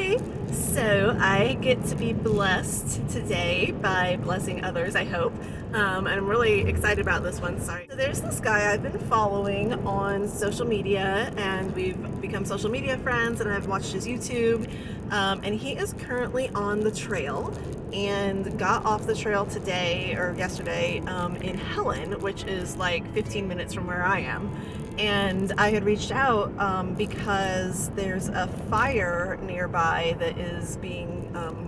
Hi! So I get to be blessed today by blessing others, I hope. And I'm really excited about this one. Sorry. So there's this guy I've been following on social media, and we've become social media friends, and I've watched his YouTube. And he is currently on the trail and got off the trail today or yesterday in Helen, which is like 15 minutes from where I am. And I had reached out because there's a fire nearby that is being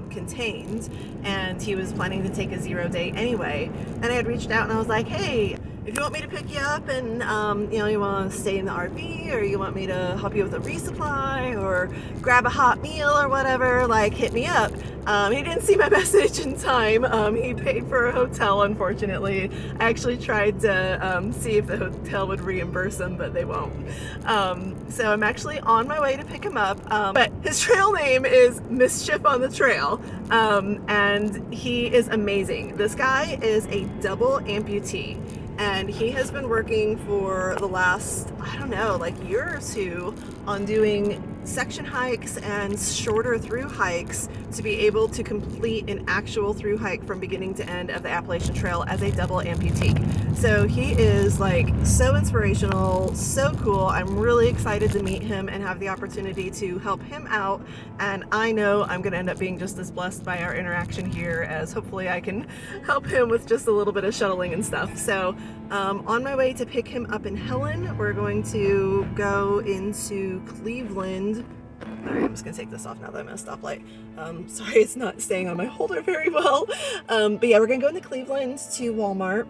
contained, and he was planning to take a 0-day anyway. And I had reached out and I was like, hey, if you want me to pick you up and you want to stay in the RV, or you want me to help you with a resupply or grab a hot meal or whatever, like hit me up. He didn't see my message in time. He paid for a hotel, unfortunately. I actually tried to see if the hotel would reimburse him, but they won't. So I'm actually on my way to pick him up. But his trail name is Mischief on the Trail. And he is amazing. This guy is a double amputee. And he has been working for the last, I don't know, like year or two on doing section hikes and shorter through hikes to be able to complete an actual through hike from beginning to end of the Appalachian Trail as a double amputee. So he is like so inspirational, so cool. I'm really excited to meet him and have the opportunity to help him out. And I know I'm going to end up being just as blessed by our interaction here as hopefully I can help him with just a little bit of shuttling and stuff. So on my way to pick him up in Helen, we're going to go into Cleveland. All right, I'm just gonna take this off now that I'm at a stoplight. Sorry, it's not staying on my holder very well. But yeah, we're gonna go into Cleveland to Walmart.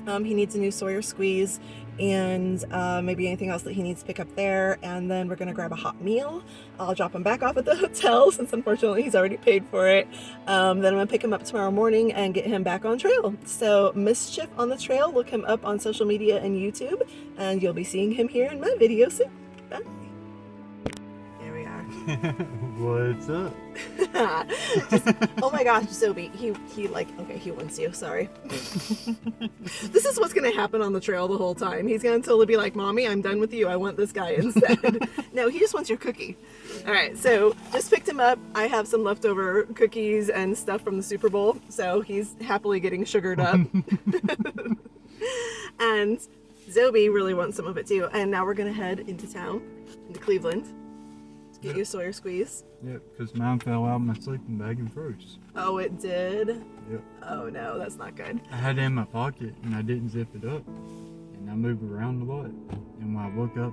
He needs a new Sawyer squeeze and maybe anything else that he needs to pick up there. And then we're gonna grab a hot meal. I'll drop him back off at the hotel since unfortunately he's already paid for it. Then I'm gonna pick him up tomorrow morning and get him back on trail. So Mischief on the Trail, look him up on social media and YouTube, and you'll be seeing him here in my video soon. Bye. There we are. What's up? Oh my gosh, Zoe, he like, okay, he wants you, sorry. This is what's gonna happen on the trail the whole time. He's gonna totally be like, Mommy, I'm done with you, I want this guy instead. No, he just wants your cookie. All right, so just picked him up. I have some leftover cookies and stuff from the Super Bowl, so he's happily getting sugared up. And Zoe really wants some of it too. And now we're gonna head into town, into Cleveland. Get you a Sawyer squeeze. Yep, because mine fell out of my sleeping bag and froze. Oh, it did? Yep. Oh no, that's not good. I had it in my pocket and I didn't zip it up. And I moved around a lot. And when I woke up,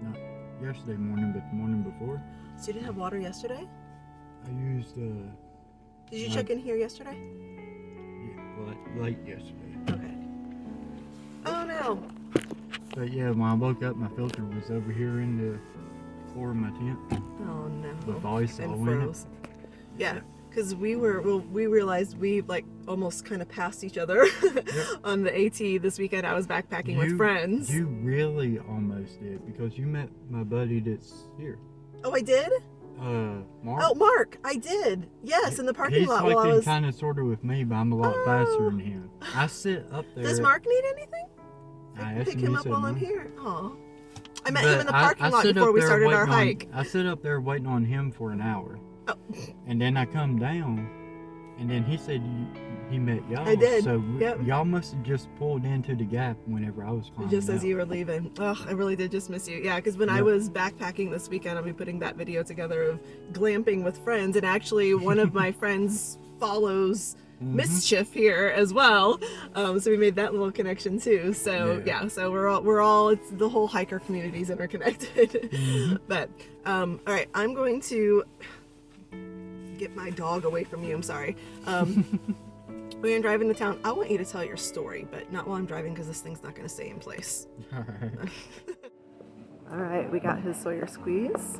not yesterday morning, but the morning before. So you didn't have water yesterday? I used, Did you check in here yesterday? yeah, late yesterday. Okay. Oh no. But yeah, when I woke up, my filter was over here in the floor of my tent. Oh no. With ice all And in froze. Yeah, because we realized we like almost kind of passed each other on the AT this weekend. I was backpacking with friends. You really almost did, because you met my buddy that's here. Oh, I did? Mark. Oh, Mark, I did. Yes, in the parking lot He's while I like was... kind of sort of with me, but I'm a lot faster than him. I sit up there. Does Mark need anything? I Pick him up while I'm here. Aw. I met But him in the parking lot sit before up we there started our waiting hike. I sit up there waiting on him for an hour. Oh. And then I come down, and then he said he met y'all. I did. So Yep. y'all must have just pulled into the gap whenever I was climbing Just as out. you were leaving. Oh, I really did just miss you. Yeah, because when I was backpacking this weekend, I'll be putting that video together of glamping with friends. And actually, one of my friends follows Mischief here as well. So we made that little connection too. So yeah, so we're all it's the whole hiker community is interconnected. But all right, I'm going to get my dog away from you. I'm sorry. We're gonna drive into town. I want you to tell your story, but not while I'm driving because this thing's not gonna stay in place. All right, we got his Sawyer squeeze,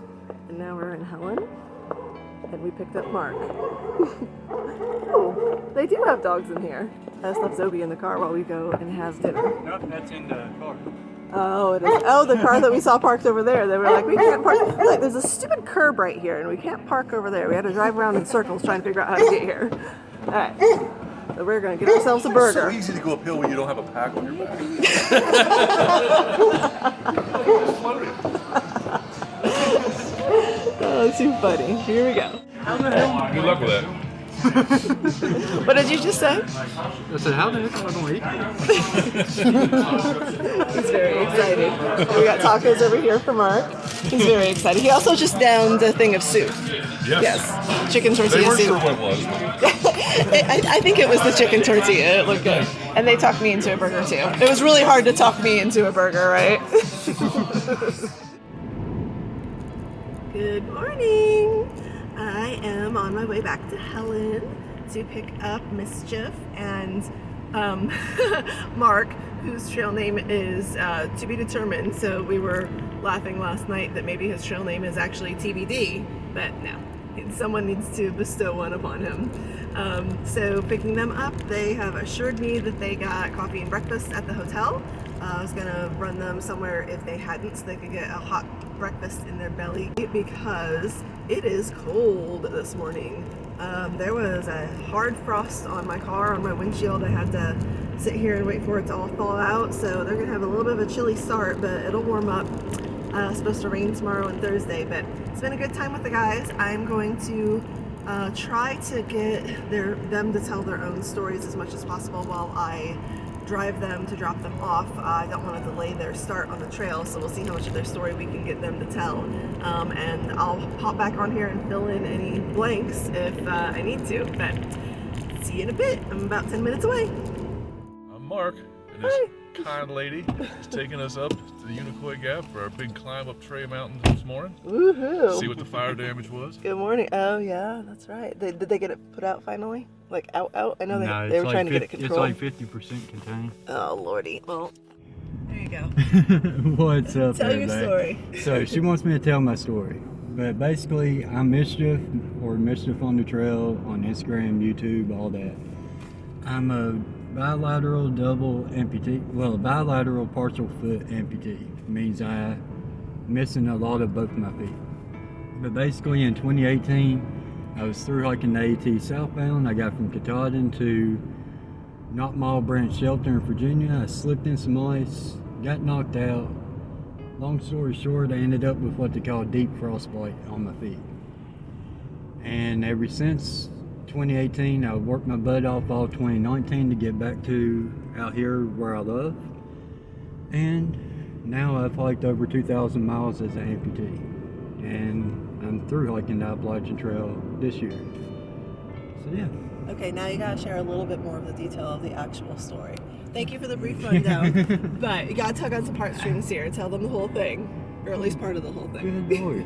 and now we're in Helen, and we picked up Mark. Oh, they do have dogs in here. I just left Zoe in the car while we go and have dinner. Nope, that's in the car. Oh, it is. Oh, the car that we saw parked over there. They were like, we can't park. We're like, there's a stupid curb right here, and we can't park over there. We had to drive around in circles trying to figure out how to get here. All right. So we're going to get ourselves a burger. It's so easy to go uphill when you don't have a pack on your back. Oh, Oh, too funny. Here we go. Good luck with that. What did you just say? I said, how the heck am I going to eat this? He's very excited. We got tacos over here for Mark. He's very excited. He also just downed a thing of soup. Yes. Chicken They tortilla weren't soup. sure what it was. I think it was the chicken tortilla. It looked good. And they talked me into a burger too. It was really hard to talk me into a burger, right? Good morning. I am on my way back to Helen to pick up Mischief and Mark, whose trail name is to be determined. So we were laughing last night that maybe his trail name is actually TBD, but no, someone needs to bestow one upon him. So picking them up, they have assured me that they got coffee and breakfast at the hotel. I was gonna run them somewhere if they hadn't, so they could get a hot breakfast in their belly because it is cold this morning. There was a hard frost on my car, on my windshield. I had to sit here and wait for it to all thaw out, so they're gonna have a little bit of a chilly start, but it'll warm up. It's supposed to rain tomorrow and Thursday, but it's been a good time with the guys. I'm going to try to get them to tell their own stories as much as possible while I drive them to drop them off. I don't want to delay their start on the trail, so we'll see how much of their story we can get them to tell. And I'll pop back on here and fill in any blanks if I need to, but see you in a bit. I'm about 10 minutes away. I'm Mark, and this kind lady is taking us up to the Unicoi Gap for our big climb up Tray Mountain this morning. Woohoo! See what the fire damage was. Good morning. Oh yeah, that's right. Did they get it put out finally? Like out? I know No, they were it's trying like to get it controlled. It's like 50% contained. Oh lordy. Well, there you go. What's up, Tell your everybody? story. So she wants me to tell my story. But basically, I'm Mischief, or Mischief on the Trail, on Instagram, YouTube, all that. I'm a bilateral double amputee. Well, a bilateral partial foot amputee. Means I'm missing a lot of both my feet. But basically in 2018, I was through hiking the AT southbound. I got from Katahdin to Knott Mile Branch Shelter in Virginia. I slipped in some ice, got knocked out. Long story short, I ended up with what they call deep frostbite on my feet. And ever since 2018, I worked my butt off all 2019 to get back to out here where I live. And now I've hiked over 2,000 miles as an amputee. And I'm through hiking the Appalachian Trail this year. So yeah. Okay, now you gotta share a little bit more of the detail of the actual story. Thank you for the brief rundown, but you gotta tug on some heartstrings here. Tell them the whole thing, or at least part of the whole thing. Good lord.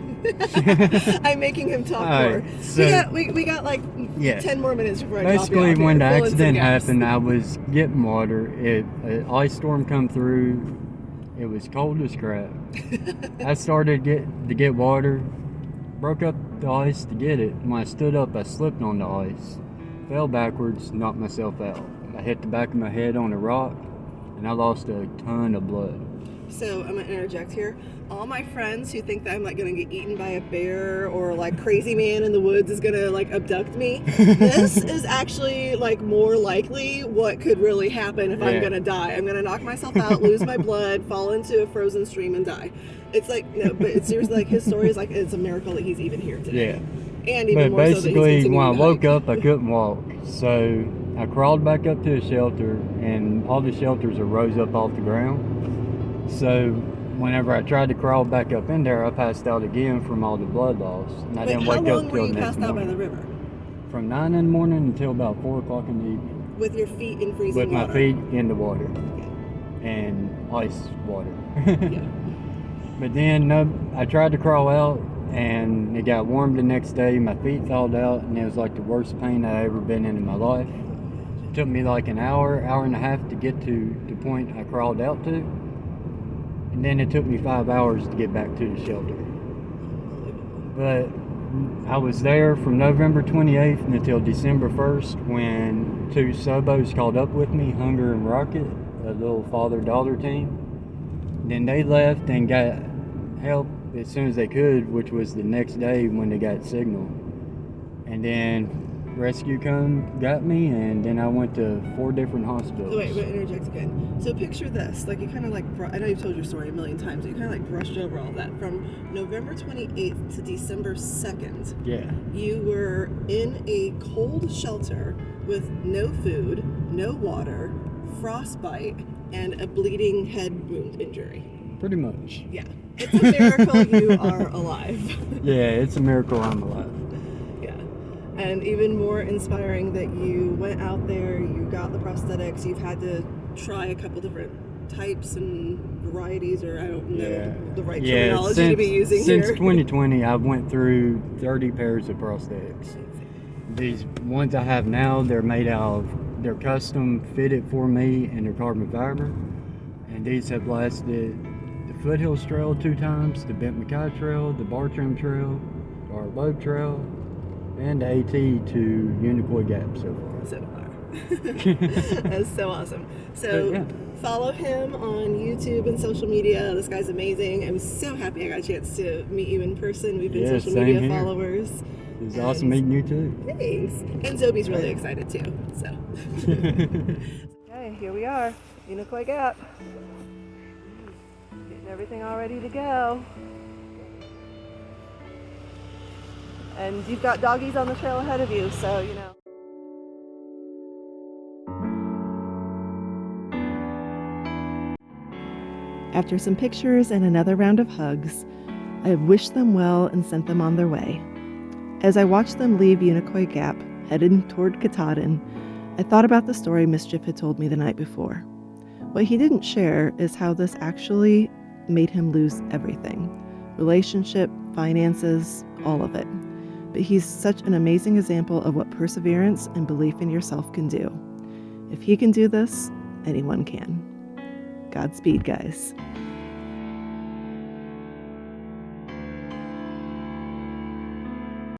I'm making him talk Alright, more. so- we got like Yeah. 10 more minutes before I drop you Basically, off when the here. Fill in some accident gaps. happened, I was getting water. An ice storm come through. It was cold as crap. I started to get water, broke up the ice to get it. When I stood up, I slipped on the ice, fell backwards, knocked myself out. I hit the back of my head on a rock, and I lost a ton of blood. So I'm gonna interject here. All my friends who think that I'm like gonna get eaten by a bear or like crazy man in the woods is gonna like abduct me, this is actually like more likely what could really happen if I'm Yeah. gonna die. I'm gonna knock myself out, lose my blood, fall into a frozen stream and die. It's like no, but it's seriously like his story is like it's a miracle that he's even here today. Yeah. And even But more so that he's basically, continuing when I to woke hike. up, I couldn't walk. So I crawled back up to a shelter, and all the shelters are rose up off the ground. So whenever I tried to crawl back up in there, I passed out again from all the blood loss. And I Wait, didn't how wake up long were till you the next passed out by morning. the river? From 9 in the morning until about 4 o'clock in the evening. With your feet in freezing With water? my feet in the water. And ice water. Yeah. But then I tried to crawl out, and it got warm the next day. My feet thawed out, and it was like the worst pain I've ever been in my life. It took me like an hour and a half to get to the point I crawled out to. And then it took me 5 hours to get back to the shelter. But I was there from November 28th until December 1st when 2 Sobos called up with me, Hunger and Rocket, a little father-daughter team. Then they left and got help as soon as they could, which was the next day when they got signal. And then rescue got me, and then I went to 4 different hospitals. Oh, wait, I'm going to interject again. So picture this. Like, you kind of like, I know you've told your story a million times, but you kind of like brushed over all that. From November 28th to December 2nd, Yeah. you were in a cold shelter with no food, no water, frostbite, and a bleeding head wound injury. Pretty much. Yeah. It's a miracle you are alive. Yeah, it's a miracle I'm alive. Yeah. And even more inspiring that you went out there, you got the prosthetics, you've had to try a couple different types and varieties, or I don't know the right terminology to be using since here. 2020, I've went through 30 pairs of prosthetics. These ones I have now, they're custom fitted for me, and they're carbon fiber. And these have lasted the Foothills Trail 2 times, the Bent McKay Trail, the Bartram Trail, our Loeb Trail, and the AT to Unicoi Gap so far. So far. That's so awesome. So follow him on YouTube and social media. This guy's amazing. I'm so happy I got a chance to meet you in person. We've been social media followers. It was awesome meeting you too. Thanks. And Zobe's really excited too. So. Okay, here we are, Unicoi Gap. Getting everything all ready to go. And you've got doggies on the trail ahead of you, so you know. After some pictures and another round of hugs, I wished them well and sent them on their way. As I watched them leave Unicoi Gap, headed toward Katahdin, I thought about the story Mischief had told me the night before. What he didn't share is how this actually made him lose everything. Relationship, finances, all of it. But he's such an amazing example of what perseverance and belief in yourself can do. If he can do this, anyone can. Godspeed, guys.